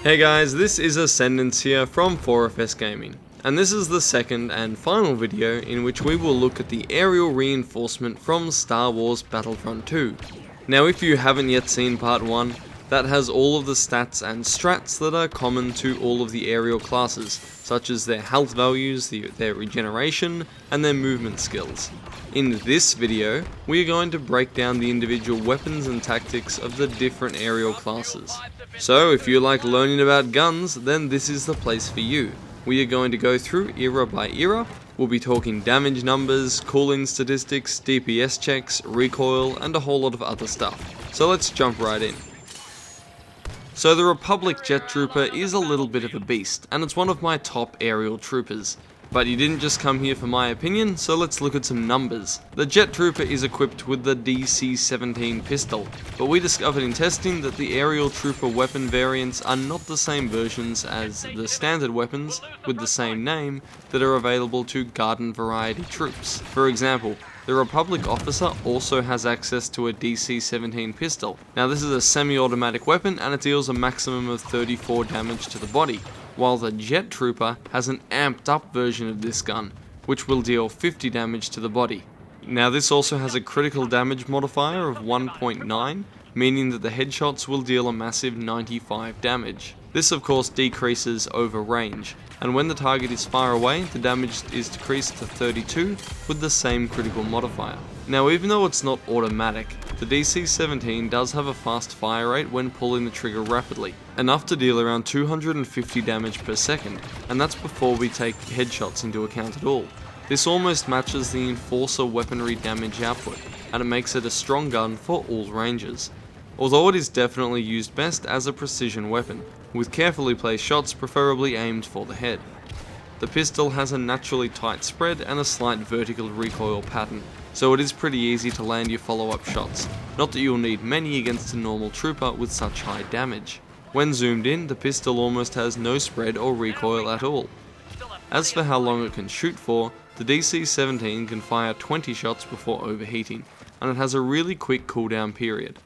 Hey guys, this is Ascendance here from 4FS Gaming, and this is the second and final video in which we will look at the aerial reinforcement from Star Wars Battlefront 2. Now if you haven't yet seen part 1, that has all of the stats and strats that are common to all of the aerial classes, such as their health values, their regeneration, and their movement skills. In this video, we are going to break down the individual weapons and tactics of the different aerial classes. So if you like learning about guns, then this is the place for you. We are going to go through era by era. We'll be talking damage numbers, cooling statistics, DPS checks, recoil, and a whole lot of other stuff. So let's jump right in. So the Republic Jet Trooper is a little bit of a beast, and it's one of my top aerial troopers. But you didn't just come here for my opinion, so let's look at some numbers. The Jet Trooper is equipped with the DC-17 pistol, but we discovered in testing that the aerial trooper weapon variants are not the same versions as the standard weapons with the same name that are available to garden variety troops. For example, the Republic officer also has access to a DC-17 pistol. Now this is a semi-automatic weapon and it deals a maximum of 34 damage to the body, while the Jet Trooper has an amped up version of this gun, which will deal 50 damage to the body. Now this also has a critical damage modifier of 1.9, meaning that the headshots will deal a massive 95 damage. This of course decreases over range, and when the target is far away, the damage is decreased to 32 with the same critical modifier. Now even though it's not automatic, the DC-17 does have a fast fire rate when pulling the trigger rapidly, enough to deal around 250 damage per second, and that's before we take headshots into account at all. This almost matches the Enforcer weaponry damage output, and it makes it a strong gun for all ranges. Although it is definitely used best as a precision weapon, with carefully placed shots preferably aimed for the head. The pistol has a naturally tight spread and a slight vertical recoil pattern, so it is pretty easy to land your follow-up shots, not that you'll need many against a normal trooper with such high damage. When zoomed in, the pistol almost has no spread or recoil at all. As for how long it can shoot for, the DC-17 can fire 20 shots before overheating, and it has a really quick cooldown period.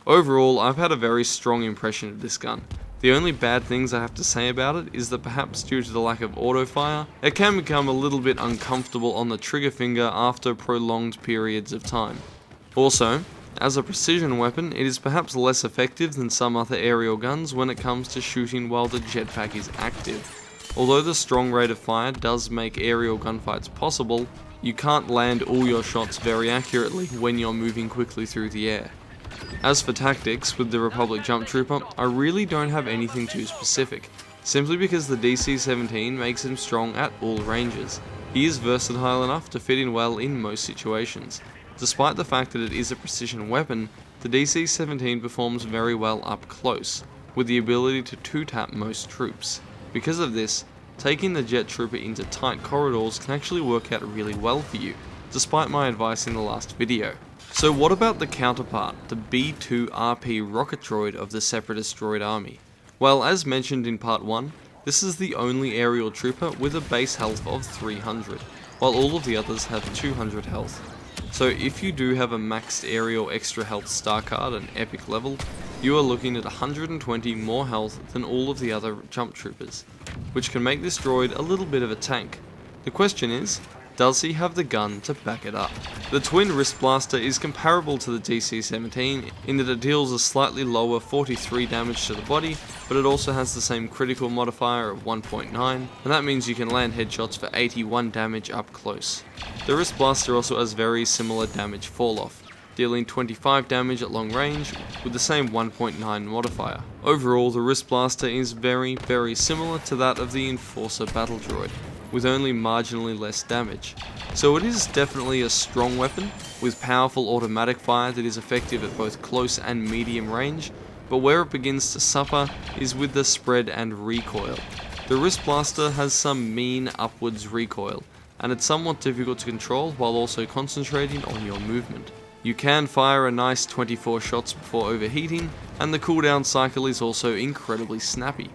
Overall, I've had a very strong impression of this gun. The only bad things I have to say about it is that perhaps due to the lack of auto-fire, it can become a little bit uncomfortable on the trigger finger after prolonged periods of time. Also, as a precision weapon, it is perhaps less effective than some other aerial guns when it comes to shooting while the jetpack is active. Although the strong rate of fire does make aerial gunfights possible, you can't land all your shots very accurately when you're moving quickly through the air. As for tactics with the Republic Jump Trooper, I really don't have anything too specific, simply because the DC-17 makes him strong at all ranges. He is versatile enough to fit in well in most situations. Despite the fact that it is a precision weapon, the DC-17 performs very well up close, with the ability to two-tap most troops. Because of this, taking the Jet Trooper into tight corridors can actually work out really well for you, despite my advice in the last video. So what about the counterpart, the B-2RP rocket droid of the Separatist droid army? Well, as mentioned in part 1, this is the only aerial trooper with a base health of 300, while all of the others have 200 health. So if you do have a maxed aerial extra health star card at an epic level, you are looking at 120 more health than all of the other jump troopers, which can make this droid a little bit of a tank. The question is, does he have the gun to back it up? The twin wrist blaster is comparable to the DC-17 in that it deals a slightly lower 43 damage to the body, but it also has the same critical modifier of 1.9, and that means you can land headshots for 81 damage up close. The wrist blaster also has very similar damage fall-off, dealing 25 damage at long range with the same 1.9 modifier. Overall, the wrist blaster is very similar to that of the Enforcer battle droid, with only marginally less damage. So it is definitely a strong weapon, with powerful automatic fire that is effective at both close and medium range, but where it begins to suffer is with the spread and recoil. The wrist blaster has some mean upwards recoil, and it's somewhat difficult to control while also concentrating on your movement. You can fire a nice 24 shots before overheating, and the cooldown cycle is also incredibly snappy.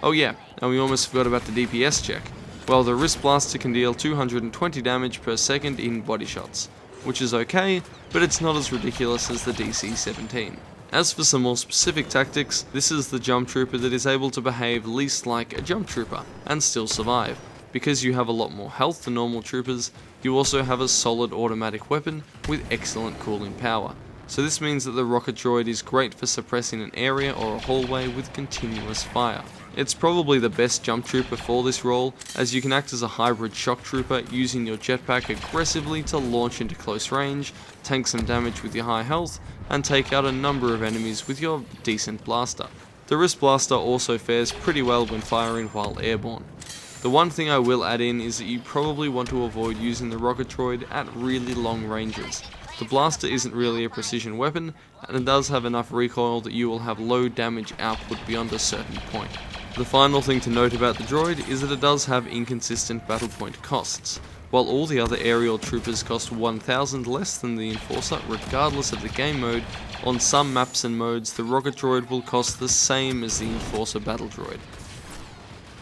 Oh yeah, and we almost forgot about the DPS check. Well, the wrist blaster can deal 220 damage per second in body shots, which is okay, but it's not as ridiculous as the DC-17. As for some more specific tactics, this is the jump trooper that is able to behave least like a jump trooper and still survive. Because you have a lot more health than normal troopers, you also have a solid automatic weapon with excellent cooling power. So this means that the rocket droid is great for suppressing an area or a hallway with continuous fire. It's probably the best jump trooper for this role, as you can act as a hybrid shock trooper using your jetpack aggressively to launch into close range, tank some damage with your high health, and take out a number of enemies with your decent blaster. The wrist blaster also fares pretty well when firing while airborne. The one thing I will add in is that you probably want to avoid using the rocket droid at really long ranges. The blaster isn't really a precision weapon, and it does have enough recoil that you will have low damage output beyond a certain point. The final thing to note about the droid is that it does have inconsistent battle point costs. While all the other aerial troopers cost 1,000 less than the Enforcer regardless of the game mode, on some maps and modes the rocket droid will cost the same as the Enforcer battle droid.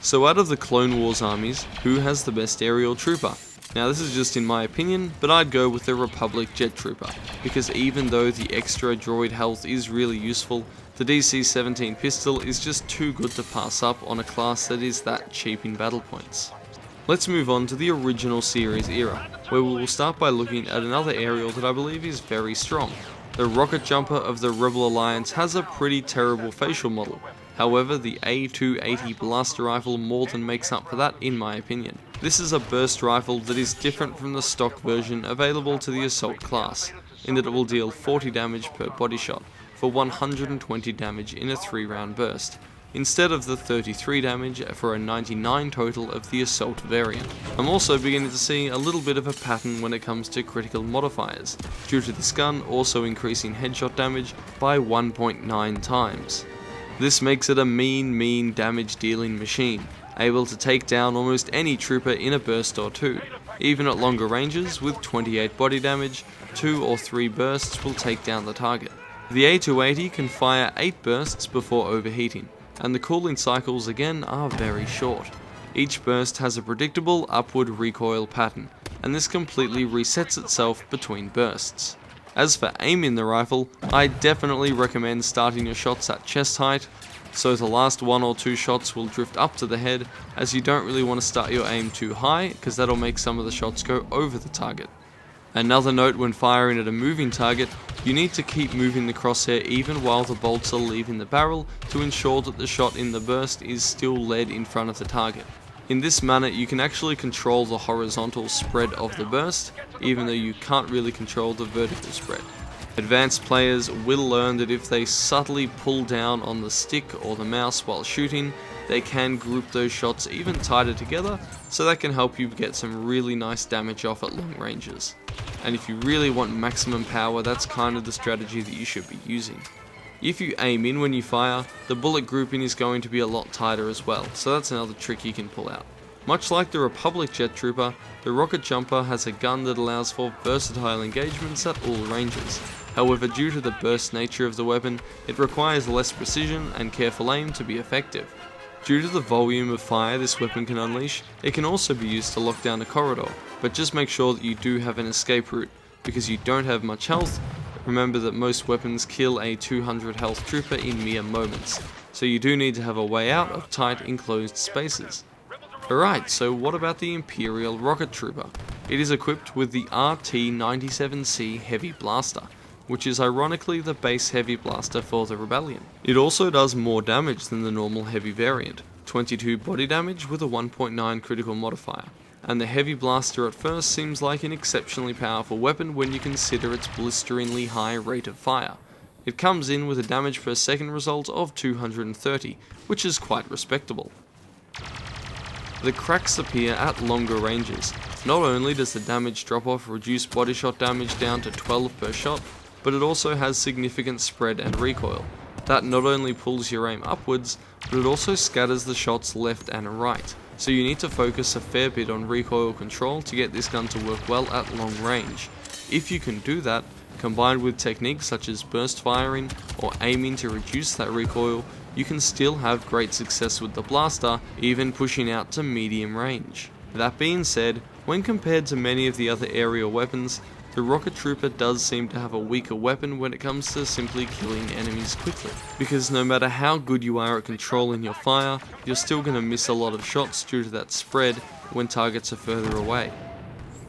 So out of the Clone Wars armies, who has the best aerial trooper? Now this is just in my opinion, but I'd go with the Republic Jet Trooper, because even though the extra droid health is really useful, the DC-17 pistol is just too good to pass up on a class that is that cheap in battle points. Let's move on to the original series era, where we will start by looking at another aerial that I believe is very strong. The rocket jumper of the Rebel Alliance has a pretty terrible facial model. However, the A280 blaster rifle more than makes up for that in my opinion. This is a burst rifle that is different from the stock version available to the assault class, in that it will deal 40 damage per body shot, for 120 damage in a 3-round burst, instead of the 33 damage for a 99 total of the assault variant. I'm also beginning to see a little bit of a pattern when it comes to critical modifiers, due to this gun also increasing headshot damage by 1.9 times. This makes it a mean damage dealing machine, able to take down almost any trooper in a burst or two. Even at longer ranges, with 28 body damage, 2 or 3 bursts will take down the target. The A280 can fire 8 bursts before overheating, and the cooling cycles again are very short. Each burst has a predictable upward recoil pattern, and this completely resets itself between bursts. As for aiming the rifle, I definitely recommend starting your shots at chest height, so the last 1 or 2 shots will drift up to the head, as you don't really want to start your aim too high, because that'll make some of the shots go over the target. Another note when firing at a moving target, you need to keep moving the crosshair even while the bolts are leaving the barrel to ensure that the shot in the burst is still led in front of the target. In this manner you can actually control the horizontal spread of the burst, even though you can't really control the vertical spread. Advanced players will learn that if they subtly pull down on the stick or the mouse while shooting, they can group those shots even tighter together, so that can help you get some really nice damage off at long ranges. And if you really want maximum power, that's kind of the strategy that you should be using. If you aim in when you fire, the bullet grouping is going to be a lot tighter as well, so that's another trick you can pull out. Much like the Republic Jet Trooper, the Rocket Jumper has a gun that allows for versatile engagements at all ranges. However, due to the burst nature of the weapon, it requires less precision and careful aim to be effective. Due to the volume of fire this weapon can unleash, it can also be used to lock down a corridor, but just make sure that you do have an escape route, because you don't have much health. Remember that most weapons kill a 200 health trooper in mere moments, so you do need to have a way out of tight enclosed spaces. Alright, so what about the Imperial Rocket Trooper? It is equipped with the RT-97C Heavy Blaster, which is ironically the base heavy blaster for the Rebellion. It also does more damage than the normal heavy variant, 22 body damage with a 1.9 critical modifier. And the heavy blaster at first seems like an exceptionally powerful weapon when you consider its blisteringly high rate of fire. It comes in with a damage per second result of 230, which is quite respectable. The cracks appear at longer ranges. Not only does the damage drop off reduce body shot damage down to 12 per shot, but it also has significant spread and recoil. That not only pulls your aim upwards, but it also scatters the shots left and right. So you need to focus a fair bit on recoil control to get this gun to work well at long range. If you can do that, combined with techniques such as burst firing or aiming to reduce that recoil, you can still have great success with the blaster, even pushing out to medium range. That being said, when compared to many of the other aerial weapons, the rocket trooper does seem to have a weaker weapon when it comes to simply killing enemies quickly, because no matter how good you are at controlling your fire, you're still going to miss a lot of shots due to that spread when targets are further away.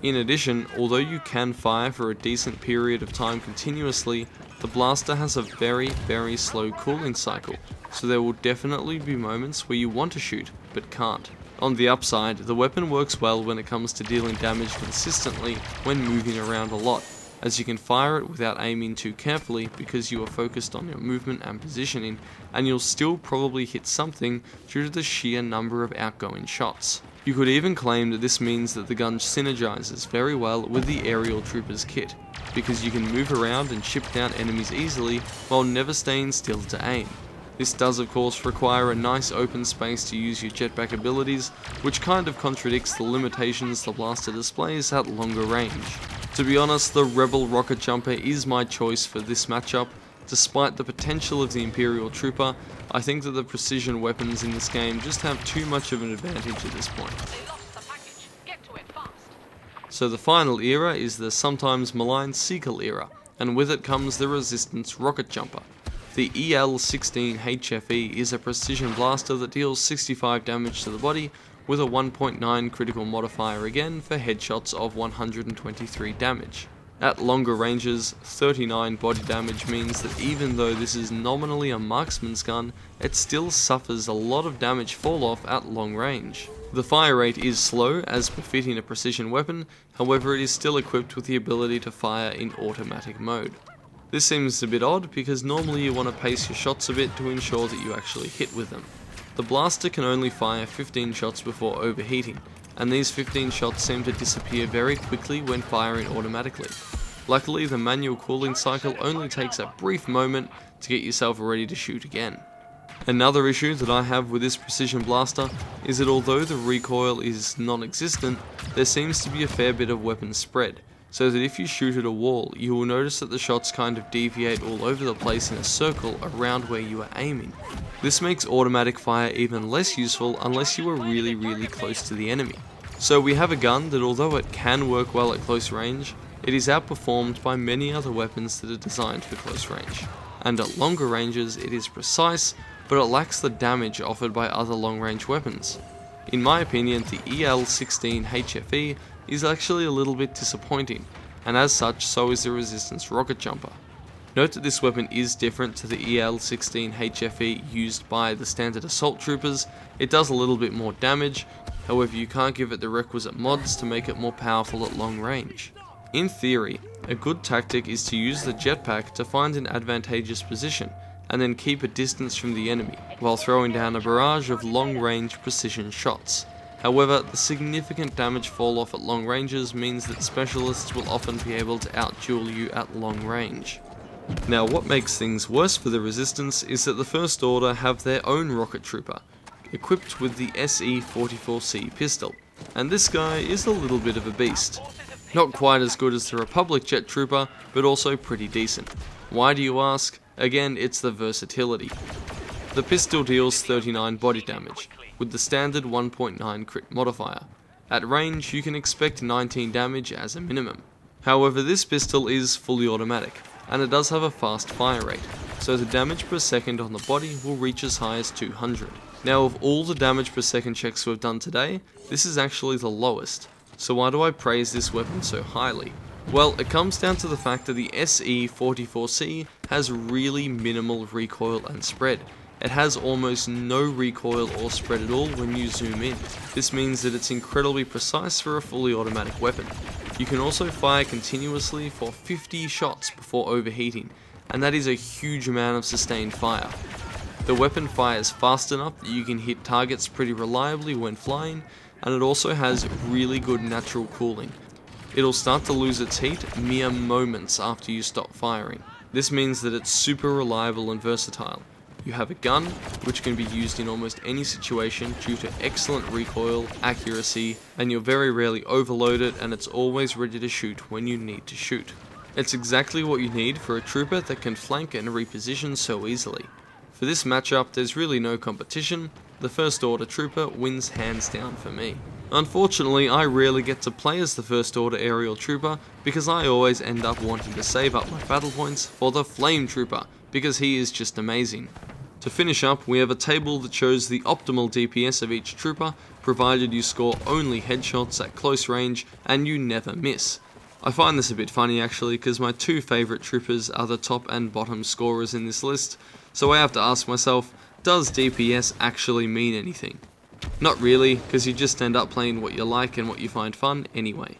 In addition, although you can fire for a decent period of time continuously, the blaster has a very slow cooling cycle, so there will definitely be moments where you want to shoot, but can't. On the upside, the weapon works well when it comes to dealing damage consistently when moving around a lot, as you can fire it without aiming too carefully because you are focused on your movement and positioning, and you'll still probably hit something due to the sheer number of outgoing shots. You could even claim that this means that the gun synergizes very well with the aerial trooper's kit, because you can move around and chip down enemies easily while never staying still to aim. This does of course require a nice open space to use your jetpack abilities, which kind of contradicts the limitations the blaster displays at longer range. To be honest, the Rebel rocket jumper is my choice for this matchup. Despite the potential of the Imperial trooper, I think that the precision weapons in this game just have too much of an advantage at this point. So the final era is the sometimes maligned Sequel era, and with it comes the Resistance rocket jumper. The EL-16 HFE is a precision blaster that deals 65 damage to the body with a 1.9 critical modifier again for headshots of 123 damage. At longer ranges, 39 body damage means that even though this is nominally a marksman's gun, it still suffers a lot of damage fall off at long range. The fire rate is slow as befitting a precision weapon, however it is still equipped with the ability to fire in automatic mode. This seems a bit odd because normally you want to pace your shots a bit to ensure that you actually hit with them. The blaster can only fire 15 shots before overheating, and these 15 shots seem to disappear very quickly when firing automatically. Luckily, the manual cooling cycle only takes a brief moment to get yourself ready to shoot again. Another issue that I have with this precision blaster is that although the recoil is non-existent, there seems to be a fair bit of weapon spread, so that if you shoot at a wall, you will notice that the shots kind of deviate all over the place in a circle around where you are aiming. This makes automatic fire even less useful unless you are really close to the enemy. So we have a gun that, although it can work well at close range, it is outperformed by many other weapons that are designed for close range. And at longer ranges it is precise, but it lacks the damage offered by other long range weapons. In my opinion, the EL-16 HFE is actually a little bit disappointing, and as such so is the Resistance rocket jumper. Note that this weapon is different to the EL-16 HFE used by the standard assault troopers. It does a little bit more damage, however you can't give it the requisite mods to make it more powerful at long range. In theory, a good tactic is to use the jetpack to find an advantageous position, and then keep a distance from the enemy, while throwing down a barrage of long-range precision shots. However, the significant damage fall off at long ranges means that specialists will often be able to out-duel you at long range. Now what makes things worse for the Resistance is that the First Order have their own rocket trooper, equipped with the SE-44C pistol, and this guy is a little bit of a beast. Not quite as good as the Republic jet trooper, but also pretty decent. Why do you ask? Again, it's the versatility. The pistol deals 39 body damage, with the standard 1.9 crit modifier. At range, you can expect 19 damage as a minimum. However, this pistol is fully automatic, and it does have a fast fire rate, so the damage per second on the body will reach as high as 200. Now, of all the damage per second checks we've done today, this is actually the lowest. So why do I praise this weapon so highly? Well, it comes down to the fact that the SE-44C has really minimal recoil and spread. It has almost no recoil or spread at all when you zoom in. This means that it's incredibly precise for a fully automatic weapon. You can also fire continuously for 50 shots before overheating, and that is a huge amount of sustained fire. The weapon fires fast enough that you can hit targets pretty reliably when flying, and it also has really good natural cooling. It'll start to lose its heat mere moments after you stop firing. This means that it's super reliable and versatile. You have a gun, which can be used in almost any situation due to excellent recoil, accuracy, and you're very rarely overloaded, and it's always ready to shoot when you need to shoot. It's exactly what you need for a trooper that can flank and reposition so easily. For this matchup, there's really no competition. the First Order Trooper wins hands down for me. Unfortunately, I rarely get to play as the First Order Aerial Trooper because I always end up wanting to save up my battle points for the Flame Trooper because he is just amazing. To finish up, we have a table that shows the optimal DPS of each trooper, provided you score only headshots at close range and you never miss. I find this a bit funny actually because my two favourite troopers are the top and bottom scorers in this list, so I have to ask myself, does DPS actually mean anything? Not really, because you just end up playing what you like and what you find fun anyway.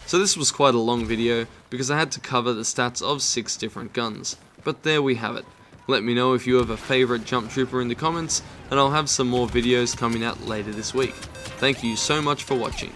So this was quite a long video because I had to cover the stats of 6 different guns, but there we have it. Let me know if you have a favourite jump trooper in the comments, and I'll have some more videos coming out later this week. Thank you so much for watching.